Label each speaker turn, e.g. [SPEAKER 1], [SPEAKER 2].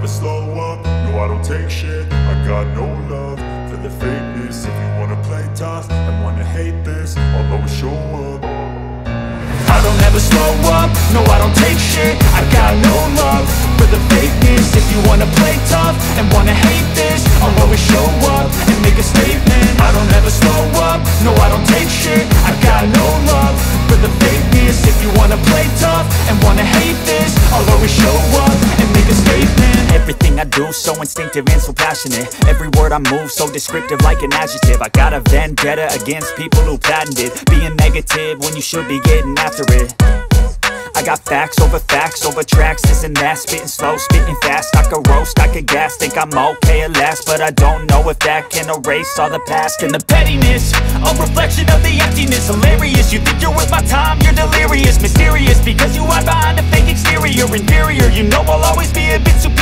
[SPEAKER 1] never slow up, no I don't take shit. I got no love for the fakeness. If you wanna play tough and wanna hate this, I'll always show up.
[SPEAKER 2] I don't ever slow up, no I don't take shit. I got no love for the fakeness. If you wanna play tough and wanna hate this, I'll always show up and make a statement. I don't ever slow up, no I don't take shit. I got no love for the fakeness. If you wanna play tough and wanna hate this, I'll always show up and make a statement. Everything I do so instinctive and so passionate. Every word I move so descriptive like an adjective. I got a vendetta against people who patented being negative when you should be getting after it. I got facts over tracks, this and that. Spitting slow, spitting fast. I could roast, I could gas. Think I'm okay at last, but I don't know if that can erase all the past. And the pettiness, a reflection of the emptiness. Hilarious, you think you're worth my time, you're delirious. Mysterious, because you hide behind a fake exterior. Inferior, you know I'll always be a bit superior.